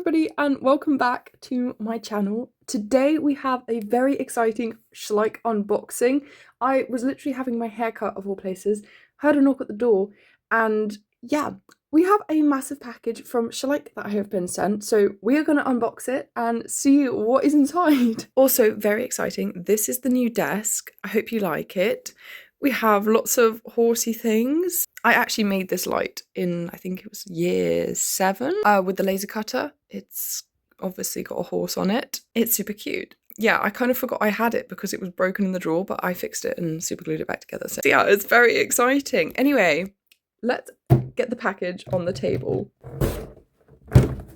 everybody and welcome back to my channel. Today we have a very exciting Schleich unboxing. I was literally having my haircut of all places, heard a knock at the door, and yeah, we have a massive package from Schleich that I have been sent, so we are going to unbox it and see what is inside. Also very exciting, this is the new desk. I hope you like it. We have lots of horsey things. I actually made this light in, I think it was year 7 with the laser cutter. It's obviously got a horse on it. It's super cute. Yeah, I kind of forgot I had it because it was broken in the drawer, but I fixed it and super glued it back together. So yeah, it's very exciting. Anyway, let's get the package on the table.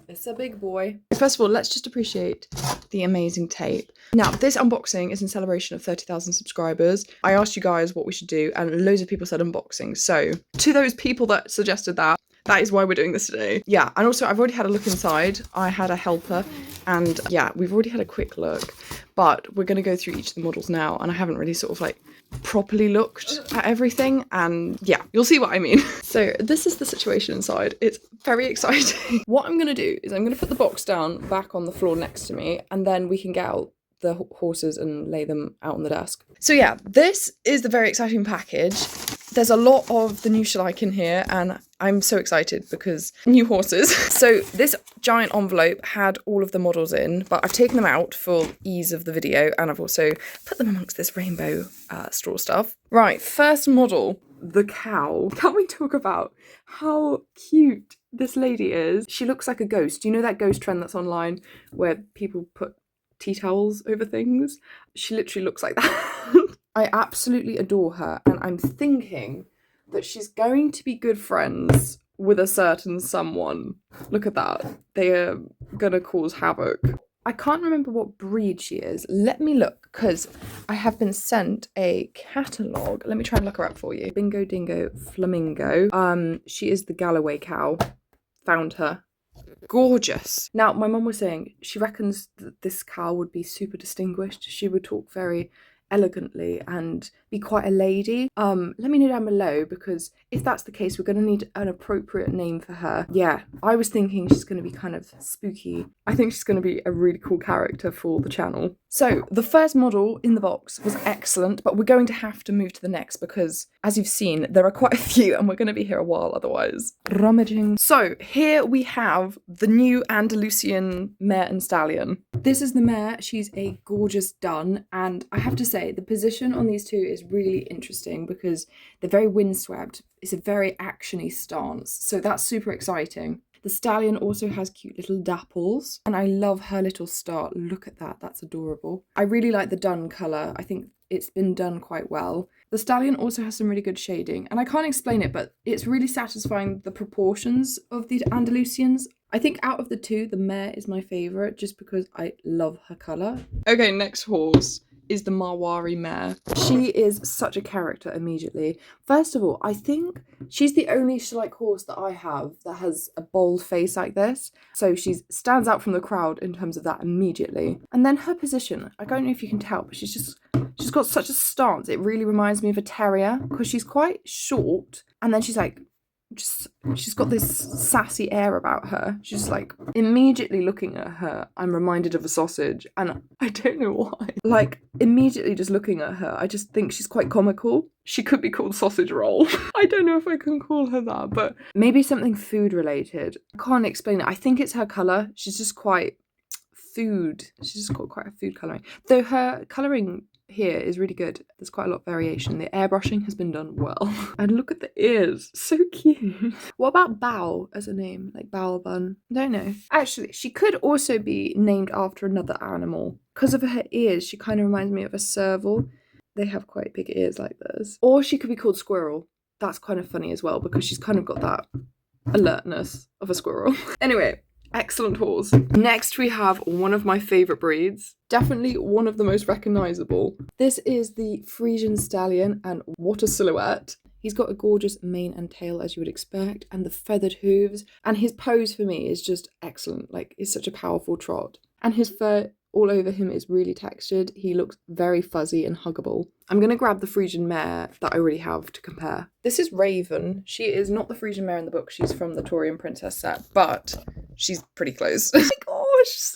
It's a big boy. First of all, let's just appreciate the amazing tape. Now, this unboxing is in celebration of 30,000 subscribers. I asked you guys what we should do, and loads of people said unboxing. So, to those people that suggested that, that is why we're doing this today. Yeah, and also I've already had a look inside. I had a helper, and yeah, we've already had a quick look. But we're going to go through each of the models now, and I haven't really sort of like properly looked at everything, and yeah, you'll see what I mean. So this is the situation inside. It's very exciting. What I'm going to do is I'm going to put the box down back on the floor next to me, and then we can get out the horses and lay them out on the desk. So yeah, this is the very exciting package. There's a lot of the new Schleich in here, and I'm so excited because new horses. So this giant envelope had all of the models in, but I've taken them out for ease of the video, and I've also put them amongst this rainbow straw stuff. Right, first model, the cow. Can we talk about how cute this lady is? She looks like a ghost. You know that ghost trend that's online where people put tea towels over things? She literally looks like that. I absolutely adore her, and I'm thinking that she's going to be good friends with a certain someone. Look at that. They are gonna cause havoc. I can't remember what breed she is. Let me look, because I have been sent a catalogue. Let me try and look her up for you. Bingo Dingo Flamingo. She is the Galloway cow. Found her. Gorgeous. Now, my mum was saying she reckons that this cow would be super distinguished. She would talk very elegantly and be quite a lady. Let me know down below, because if that's the case, we're going to need an appropriate name for her. Yeah, I was thinking she's going to be kind of spooky. I think she's going to be a really cool character for the channel. So the first model in the box was excellent, but we're going to have to move to the next because, as you've seen, there are quite a few and we're going to be here a while otherwise. Rummaging. So here we have the new Andalusian mare and stallion. This is the mare. She's a gorgeous dun, and I have to say the position on these two is really interesting because they're very windswept. It's a very actiony stance, so that's super exciting. The stallion also has cute little dapples, and I love her little start. Look at that, that's adorable. I really like the dun colour. I think it's been done quite well. The stallion also has some really good shading, and I can't explain it, but it's really satisfying the proportions of the Andalusians. I think out of the two, the mare is my favourite just because I love her colour. Okay, next horse is the Marwari mare. She is such a character immediately. First of all, I think she's the only Schleich horse that I have that has a bold face like this. So she stands out from the crowd in terms of that immediately. And then her position, I don't know if you can tell, but she's got such a stance. It really reminds me of a terrier because she's quite short, and then she's like, she's got this sassy air about her. She's like, immediately looking at her, I'm reminded of a sausage, and I don't know why. Like, immediately just looking at her, I just think she's quite comical. She could be called sausage roll. I don't know if I can call her that, but maybe something food related. I can't explain it. I think it's her colour. She's just quite food. She's just got quite a food colouring. Though her colouring here is really good. There's quite a lot of variation. The airbrushing has been done well. And look at the ears. So cute. What about Bao as a name? Like Bao Bun? I don't know. Actually, she could also be named after another animal. Because of her ears, she kind of reminds me of a serval. They have quite big ears like this. Or she could be called Squirrel. That's kind of funny as well because she's kind of got that alertness of a squirrel. Anyway. Excellent horse. Next we have one of my favourite breeds. Definitely one of the most recognisable. This is the Friesian stallion, and what a silhouette. He's got a gorgeous mane and tail as you would expect, and the feathered hooves, and his pose for me is just excellent. Like, it's such a powerful trot. And his fur all over him is really textured. He looks very fuzzy and huggable. I'm going to grab the Friesian mare that I already have to compare. This is Raven. She is not the Friesian mare in the book. She's from the Taurian Princess set, but she's pretty close. Oh my gosh.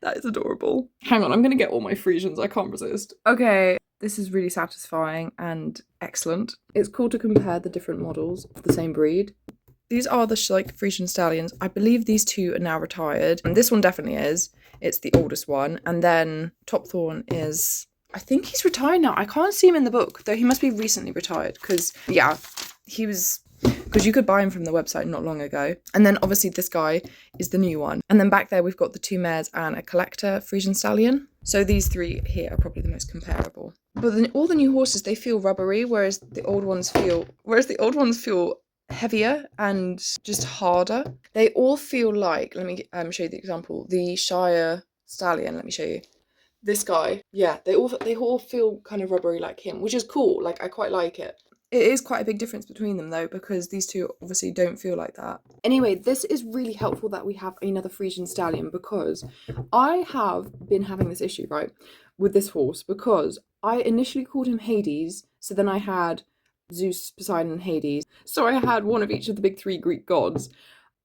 That is adorable. Hang on, I'm gonna get all my Friesians. I can't resist. Okay, this is really satisfying and excellent. It's cool to compare the different models of the same breed. These are the Schleich Friesian stallions. I believe these two are now retired. And this one definitely is. It's the oldest one. And then Topthorn is, I think he's retired now. I can't see him in the book, though he must be recently retired. Because, yeah, he was... Because you could buy him from the website not long ago. And then obviously this guy is the new one. And then back there we've got the 2 mares and a collector Friesian stallion. So these 3 here are probably the most comparable. But then all the new horses, they feel rubbery, whereas the old ones feel heavier and just harder. They all feel like, let me show you the example, the Shire stallion. Let me show you. This guy, yeah, they all feel kind of rubbery like him, which is cool. Like, I quite like it. It is quite a big difference between them though, because these two obviously don't feel like that. Anyway, this is really helpful that we have another Friesian stallion, because I have been having this issue, right, with this horse, because I initially called him Hades, so then I had Zeus, Poseidon, and Hades. So I had one of each of the big 3 Greek gods.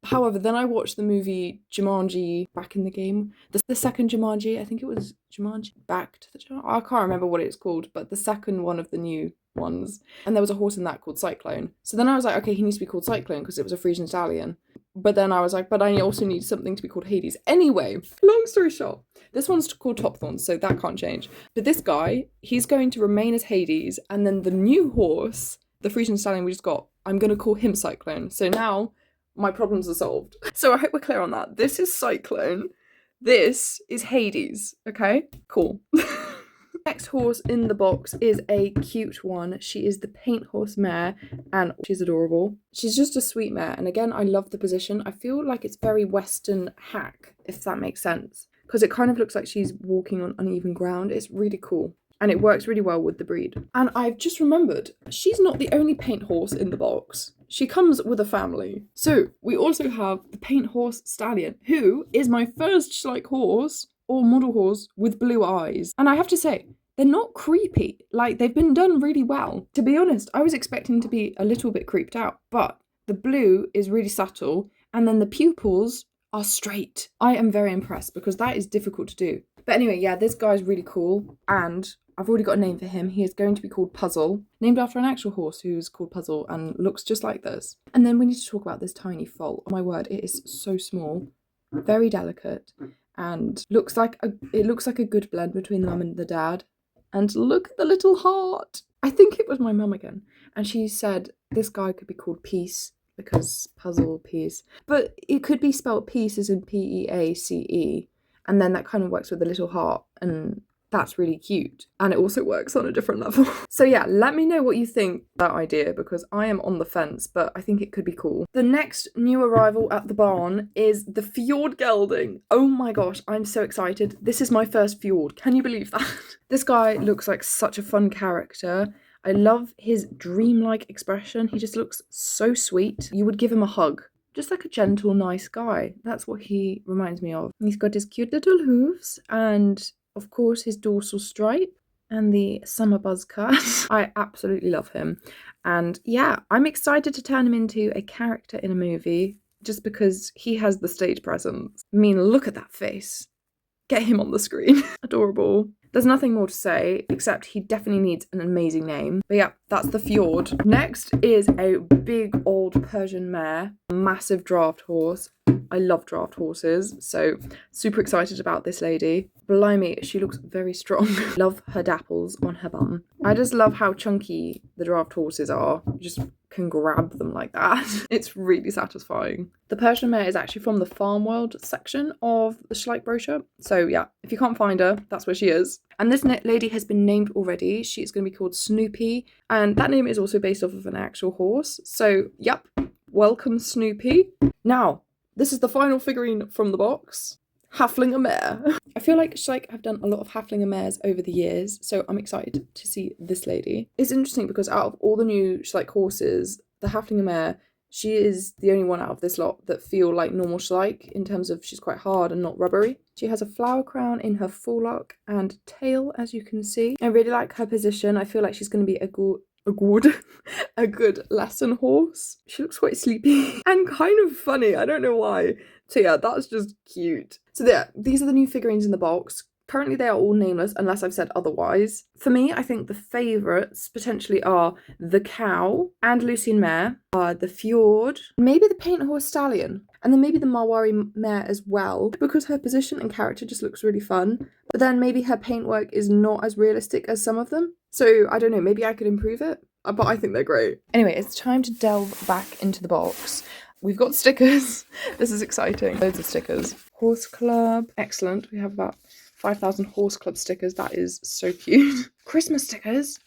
However, then I watched the movie Jumanji Back in the Game. The second Jumanji, I think it was Jumanji Back to the Jumanji. I can't remember what it's called, but the second one of the new ones. And there was a horse in that called Cyclone. So then I was like, okay, he needs to be called Cyclone because it was a Frisian stallion. But then I was like, but I also need something to be called Hades. Anyway, long story short, this one's called Topthorn, so that can't change. But this guy, he's going to remain as Hades, and then the new horse, the Frisian stallion we just got, I'm going to call him Cyclone. So now my problems are solved. So I hope we're clear on that. This is Cyclone. This is Hades. Okay, cool. Next horse in the box is a cute one. She is the Paint Horse mare, and she's adorable. She's just a sweet mare, and again, I love the position. I feel like it's very Western hack, if that makes sense, because it kind of looks like she's walking on uneven ground. It's really cool, and it works really well with the breed. And I've just remembered, she's not the only paint horse in the box. She comes with a family. So we also have the Paint Horse Stallion, who is my first Schleich horse, or model horse, with blue eyes. And I have to say, they're not creepy. Like, they've been done really well. To be honest, I was expecting to be a little bit creeped out, but the blue is really subtle, and then the pupils are straight. I am very impressed, because that is difficult to do. But anyway, yeah, this guy's really cool, and I've already got a name for him. He is going to be called Puzzle, named after an actual horse who's called Puzzle and looks just like this. And then we need to talk about this tiny foal. Oh my word, it is so small, very delicate, and it looks like a good blend between the mum and the dad. And look at the little heart. I think it was my mum again, and she said this guy could be called Peace, because puzzle peace, but it could be spelled peace as in Peace, and then that kind of works with the little heart, and that's really cute, and it also works on a different level. So yeah, let me know what you think of that idea, because I am on the fence, but I think it could be cool. The next new arrival at the barn is the Fjord gelding. Oh my gosh, I'm so excited. This is my first Fjord. Can you believe that? This guy looks like such a fun character. I love his dreamlike expression. He just looks so sweet. You would give him a hug. Just like a gentle, nice guy. That's what he reminds me of. He's got his cute little hooves and, of course, his dorsal stripe and the summer buzz cut. I absolutely love him. And yeah, I'm excited to turn him into a character in a movie just because he has the stage presence. I mean, look at that face. Get him on the screen. Adorable. There's nothing more to say, except he definitely needs an amazing name. But yeah, that's the Fjord. Next is a big old Persian mare, massive draft horse. I love draft horses, so super excited about this lady. Blimey, she looks very strong. Love her dapples on her bum. I just love how chunky the draft horses are. You just can grab them like that. It's really satisfying. The Persian mare is actually from the Farm World section of the Schleich brochure. So yeah, if you can't find her, that's where she is. And this lady has been named already. She's going to be called Snoopy. And that name is also based off of an actual horse. So yep, welcome Snoopy. Now, this is the final figurine from the box. Haflinger mare. I feel like Schleich have done a lot of Haflinger mares over the years, so I'm excited to see this lady. It's interesting because out of all the new Schleich horses, the Haflinger mare, she is the only one out of this lot that feel like normal Schleich in terms of she's quite hard and not rubbery. She has a flower crown in her forelock and tail, as you can see. I really like her position. I feel like she's going to be a good lesson horse. She looks quite sleepy and kind of funny. I don't know why. So yeah, that's just cute. So there, these are the new figurines in the box. Currently they are all nameless unless I've said otherwise. For me, I think the favourites potentially are the cow, Andalusian mare, the Fjord, maybe the paint horse stallion, and then maybe the Marwari mare as well, because her position and character just looks really fun. But then maybe her paintwork is not as realistic as some of them. So I don't know, maybe I could improve it, but I think they're great. Anyway, it's time to delve back into the box. We've got stickers. This is exciting. Loads of stickers. Horse Club. Excellent. We have about 5,000 Horse Club stickers. That is so cute. Christmas stickers.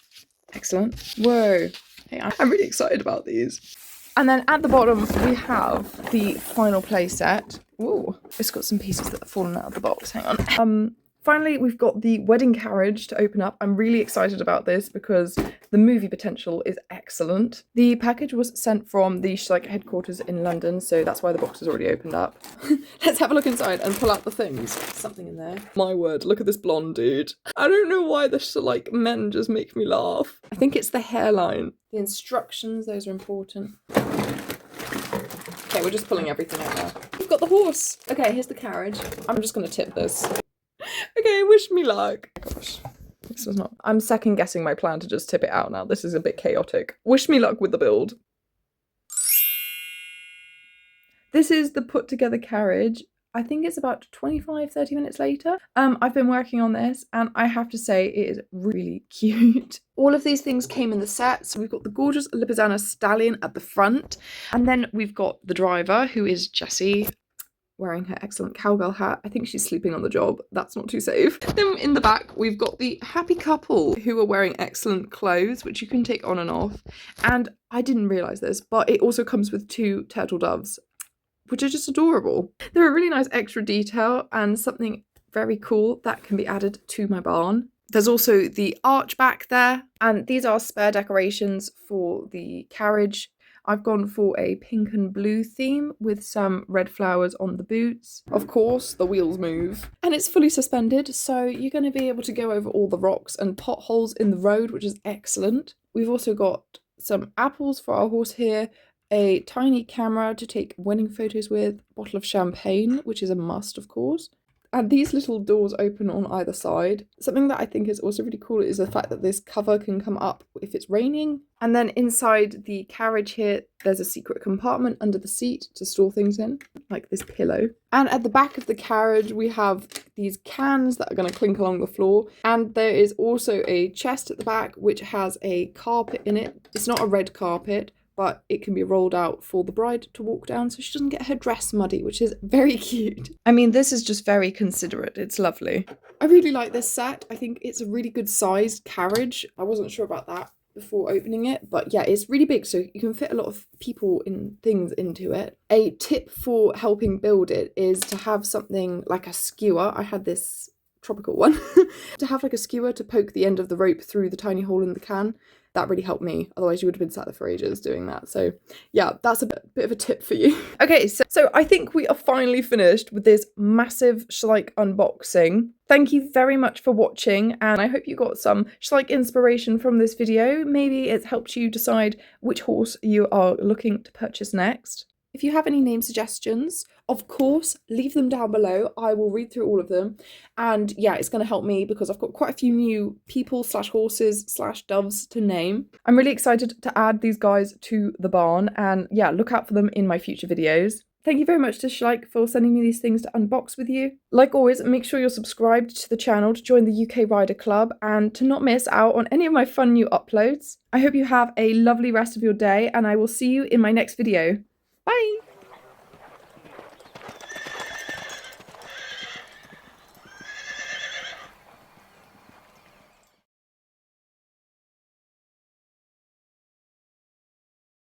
Excellent. Whoa. Hey, I'm really excited about these. And then at the bottom, we have the final play set. Ooh, it's got some pieces that have fallen out of the box. Hang on. Finally, we've got the wedding carriage to open up. I'm really excited about this because the movie potential is excellent. The package was sent from the Schleich headquarters in London, so that's why the box is already opened up. Let's have a look inside and pull out the things. Something in there. My word, look at this blonde dude. I don't know why the Schleich men just make me laugh. I think it's the hairline. The instructions, those are important. Okay, we're just pulling everything out now. We've got the horse. Okay, here's the carriage. I'm just going to tip this. Okay, wish me luck. Oh gosh, this was not. I'm second guessing my plan to just tip it out now. This is a bit chaotic. Wish me luck with the build. This is the put together carriage. I think it's about 25-30 minutes later. I've been working on this and I have to say it is really cute. All of these things came in the set. So we've got the gorgeous Lipizzaner stallion at the front. And then we've got the driver, who is Jessie, wearing her excellent cowgirl hat. I think she's sleeping on the job. That's not too safe. Then in the back, we've got the happy couple who are wearing excellent clothes, which you can take on and off. And I didn't realise this, but it also comes with 2 turtle doves, which are just adorable. They're a really nice extra detail and something very cool that can be added to my barn. There's also the arch back there, and these are spare decorations for the carriage. I've gone for a pink and blue theme with some red flowers on the boots. Of course, the wheels move. And it's fully suspended, so you're going to be able to go over all the rocks and potholes in the road, which is excellent. We've also got some apples for our horse here, a tiny camera to take wedding photos with, a bottle of champagne, which is a must, of course. And these little doors open on either side. Something that I think is also really cool is the fact that this cover can come up if it's raining. And then inside the carriage here, there's a secret compartment under the seat to store things in, like this pillow. And at the back of the carriage, we have these cans that are going to clink along the floor. And there is also a chest at the back, which has a carpet in it. It's not a red carpet, but it can be rolled out for the bride to walk down so she doesn't get her dress muddy, which is very cute. I mean, this is just very considerate. It's lovely. I really like this set. I think it's a really good sized carriage. I wasn't sure about that before opening it, but yeah, it's really big, so you can fit a lot of people and things into it. A tip for helping build it is to have something like a skewer. I had this tropical one to have like a skewer to poke the end of the rope through the tiny hole in the can. That really helped me, otherwise you would have been sat there for ages doing that. So yeah, that's a bit of a tip for you. Okay, so I think we are finally finished with this massive Schleich unboxing. Thank you very much for watching, and I hope you got some Schleich inspiration from this video. Maybe it's helped you decide which horse you are looking to purchase next. If you have any name suggestions, of course, leave them down below. I will read through all of them. And yeah, it's going to help me because I've got quite a few new people / horses / doves to name. I'm really excited to add these guys to the barn, and yeah, look out for them in my future videos. Thank you very much to Schleich for sending me these things to unbox with you. Like always, make sure you're subscribed to the channel to join the UK Rider Club and to not miss out on any of my fun new uploads. I hope you have a lovely rest of your day, and I will see you in my next video. Bye!